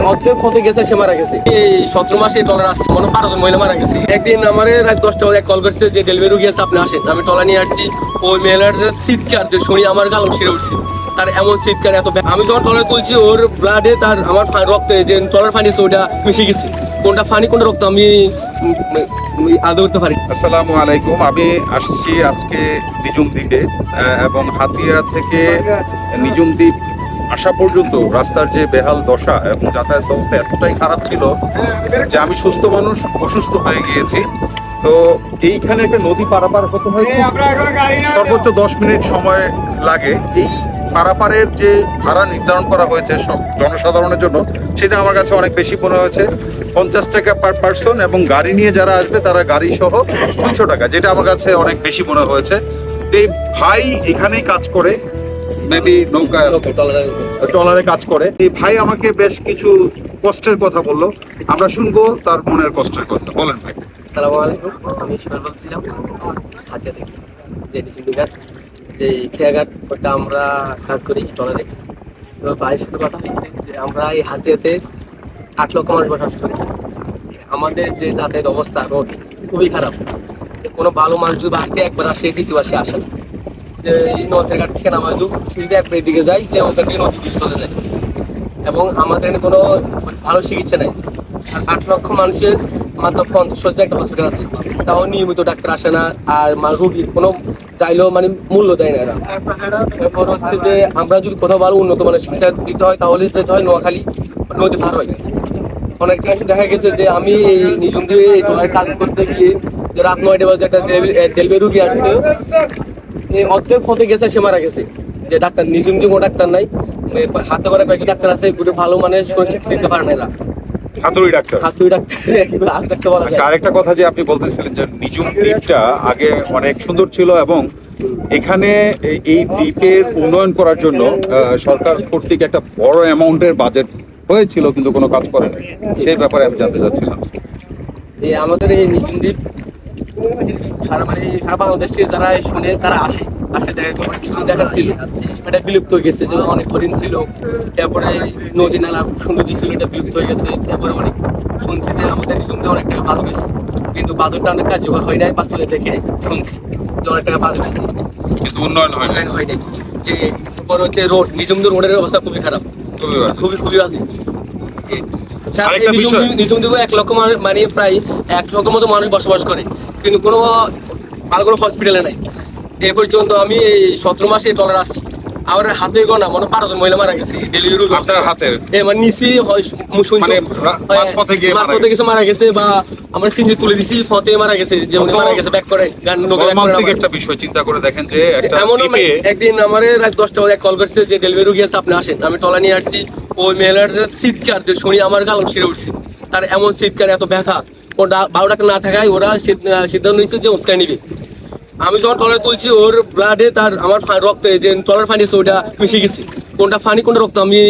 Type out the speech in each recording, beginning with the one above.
অর্ধেক হতে গেছে, সে মারা গেছে। এই 17 মাসে টলার আসছে, মনে 12 জন মহিলা মারা গেছে। একদিন আমার রাত 10টা বাজে কল করছে যে ডেলিভারি রুগী আছে, আপনি আসেন। আমি টলা নিয়ে আসছি, ওই মহিলার চিৎকার যে শুনি আমার গাল শিরে উঠছে। তার এমন চিৎকার এত, আমি যখন টলার তুলছি ওর ব্লাডে তার আমার রক্তে যে টলার ফানি আছে ওটা মিশে গেছে। কোনটা ফানি কোনটা রক্ত আমি আদৌ করতে পারি। আসসালামু আলাইকুম। আমি আসছি আজকে নিজুম দ্বীপে এবং হাতিয়া থেকে নিজুম দ্বীপ আসা পর্যন্ত রাস্তার যে বেহাল দশা এবং যাতায়াত ব্যবস্থা এতটাই খারাপ ছিল যে আমি সুস্থ মানুষ অসুস্থ হয়ে গিয়েছি। তো এইখানে একটা নদী পারাপার হতে হয়, সর্বোচ্চ 10 মিনিট সময় লাগে। এই পারাপারের যে ভাড়া নির্ধারণ করা হয়েছে সব জনসাধারণের জন্য, সেটা আমার কাছে অনেক বেশি মনে হয়েছে। 50 টাকা পার পার্সন, এবং গাড়ি নিয়ে যারা আসবে তারা গাড়ি সহ 200 টাকা, যেটা আমার কাছে অনেক বেশি মনে হয়েছে। এই ভাই এখানেই কাজ করে, মেবি নৌকা ট্রলারে কাজ করে। এই ভাই আমাকে বেশ কিছু কষ্টের কথা বললো, আমরা শুনবো তার মনের কষ্টের কথা। বলেন ভাই। আসসালামু আলাইকুম, আমি সুমন বলছিলাম হাতিয়া থেকে। যে ডিসিপ্লিনার যে খেয়াঘাট, ওটা আমরা কাজ করি টলারে। এবার ভাইয়ের সাথে কথা হয়েছে যে আমরা এই হাতিয়াতে 8 লক্ষ মানুষ বসবাস করি। আমাদের যে যাতায়াত অবস্থা রোড খুবই খারাপ। কোনো ভালো মানুষ যদি বাড়িতে একবার আসে, দ্বিতীয়বার সে আসে না। যে এই নচের ঘাট থেকে নামাই দু শুধু একবার এদিকে যাই, যে ওখান থেকে নদী দিয়ে চলে যায়। এবং আমাদের কোনো ভালো চিকিৎসা নেই। 8 লক্ষ মানুষের মাত্র 50 শয্যা একটা হসপিটাল আছে, তাও নিয়মিত ডাক্তার আসে না। আর রুগীর কোনো চাইলেও মানে মূল্য দেয় না এরা। এরপর হচ্ছে যে আমরা যদি কোথাও ভালো উন্নত মানের চিকিৎসা দিতে হয়, তাহলে যেতে হয় নোয়াখালী, নদী পার হয়। অনেক কাছে দেখা গেছে যে আমি এই নিজুম দিয়ে এই টলার কাজ করতে গিয়ে যে রাত 9টা বাজে একটা ডেলিভারি রুগী আসছে, অর্ধেক হতে গেছে, সে মারা গেছে। যে ডাক্তার নিজুম দিয়ে কোনো ডাক্তার নাই, হাতে করে কয়েকটা ডাক্তার আছে, ভালো মানের চিকিৎসা দিতে পারে না এরা। হাতুড়ি ডাক্তার। আচ্ছা, আরেকটা কথা যে আপনি বলতেছিলেন যে নিজুম দ্বীপটা আগে অনেক সুন্দর ছিল, এবং এখানে এই দ্বীপের উন্নয়ন করার জন্য সরকার কর্তৃক একটা বড় অ্যামাউন্টের বাজেট হয়েছিল, কিন্তু কোনো কাজ করে না। সেই ব্যাপারে আমি জানতে চাচ্ছিলাম যে আমাদের এই নিজুম দ্বীপ সারা বাংলাদেশে যারা শুনে তারা আসে দেখা কিছু দেখার ছিল, এটা বিলুপ্ত হয়ে গেছে। যে অনেক হরিণ ছিল, তারপরে নদী নালা সৌন্দর্য ছিল, এটা বিলুপ্ত হয়ে গেছে। তারপরে অনেক শুনছি যে আমাদের নিজুম দিয়ে অনেক টাকা বাজেট হয়েছে, কিন্তু বাজেটটা অনেক কার্যকর হয় নাই। বাস্তবে দেখে শুনছি যে অনেক টাকা বাজেট হয়েছে, কিন্তু উন্নয়ন হয় নাই। যে তারপর হচ্ছে রোড, নিজুম দিয়ে রোডের অবস্থা খুবই খারাপ, খুবই আছে। নিজুম দ্বীপে 1 লক্ষ মানে প্রায় 1 লক্ষ মতো মানুষ বসবাস করে, কিন্তু কোনো ভালো কোনো হসপিটালে নাই। এ পর্যন্ত আমি এই 17 মাসে টলার আছি, আমার হাতে গোনা মনে 12 জন মহিলা মারা গেছে ডেলিভারি রুগী। আপনার হাতের মানে নিচে মাঝপথে গেছে মারা গেছে, বা আমরা চিন্তা তুলে দিছি ফতে মারা গেছে, যে উনি মারা গেছে ব্যাক করে গান একটা বিষয় চিন্তা করে দেখেন যে এমন একদিন আমার রাত 10টা বাজে কল করছে যে ডেলিভারি রুগী আছে, আপনি আসেন। আমি টলা নিয়ে আসছি, ওই মহিলার চিৎকার যে শুনি আমার গাল শিরে উঠছে। তার এমন চিৎকার এত ব্যথা, ওটা 12 টাকা না থাকায় ওরা সিদ্ধান্ত নিয়েছে যে উস্কাই নিবে। আমি যখন টলার তুলছি ওর ব্লাডে তার আমার রক্তে যে টলার ফানি আছে ওটা মিশে গেছে। কোনটা ফানি কোনটা রক্ত আমি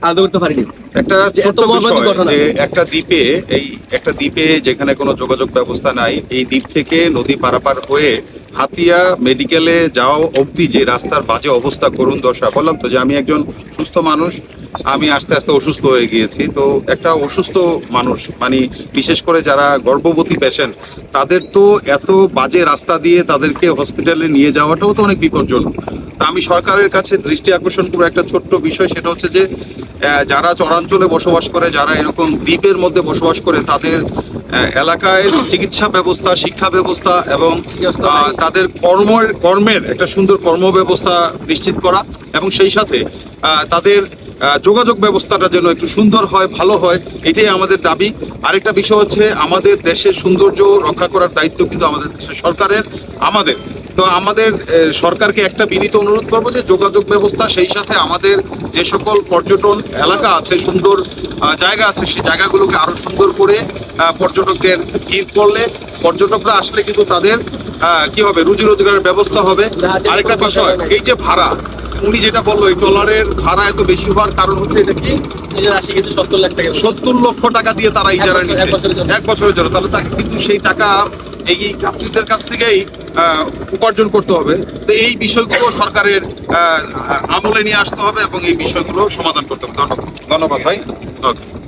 আদৌ করতে পারিনি। একটা ছোট্ট বিষয় যে একটা দ্বীপে যেখানে কোনো যোগাযোগ ব্যবস্থা নাই, এই দ্বীপ থেকে নদী পারাপার হয়ে হাতিয়া মেডিকেলে যাওয়া অবধি যে রাস্তার বাজে অবস্থা, করুণ দশা। বললাম তো যে আমি একজন সুস্থ মানুষ, আমি আস্তে আস্তে অসুস্থ হয়ে গিয়েছি। তো একটা অসুস্থ মানুষ, মানে বিশেষ করে যারা গর্ভবতী পেশেন্ট, তাদের তো এত বাজে রাস্তা দিয়ে তাদেরকে হসপিটালে নিয়ে যাওয়াটাও তো অনেক বিপজ্জনক। তা আমি সরকারের কাছে দৃষ্টি আকর্ষণ করবো একটা ছোট্ট বিষয়, সেটা হচ্ছে যে যারা চরাঞ্চলে বসবাস করে, যারা এরকম দ্বীপের মধ্যে বসবাস করে, তাদের এলাকায় চিকিৎসা ব্যবস্থা, শিক্ষা ব্যবস্থা এবং তাদের কর্মের একটা সুন্দর কর্ম ব্যবস্থা নিশ্চিত করা, এবং সেই সাথে তাদের যোগাযোগ ব্যবস্থাটা যেন একটু সুন্দর হয়, ভালো হয়, এটাই আমাদের দাবি। আরেকটা বিষয় হচ্ছে আমাদের দেশের সৌন্দর্য রক্ষা করার দায়িত্ব কিন্তু আমাদের দেশের সরকারের, আমাদের। তো আমাদের সরকারকে একটা বিনীত অনুরোধ করবো যে যোগাযোগ ব্যবস্থা, সেই সাথে আমাদের যে সকল পর্যটন এলাকা আছে, সুন্দর জায়গা আছে, সেই জায়গাগুলোকে আরো সুন্দর করে পর্যটকদের ভিড় করলে, পর্যটকরা আসলে কিন্তু তাদের কি হবে, রুজি রোজগারের ব্যবস্থা হবে। আরেকটা বিষয়, এই যে ভাড়া উনি যেটা বললো, এই ট্রলারের ভাড়া এত বেশি হওয়ার কারণ হচ্ছে এটা কি, 70 লাখ টাকা, 70 লক্ষ টাকা দিয়ে তারা ইজারা নিচ্ছে 1 বছরের জন্য। তাহলে তাকে কিন্তু সেই টাকা এই যাত্রীদের কাছ থেকেই উপার্জন করতে হবে। তো এই বিষয়গুলো সরকারের আমলে নিয়ে আসতে হবে এবং এই বিষয়গুলো সমাধান করতে হবে। ধন্যবাদ ভাই। ওকে।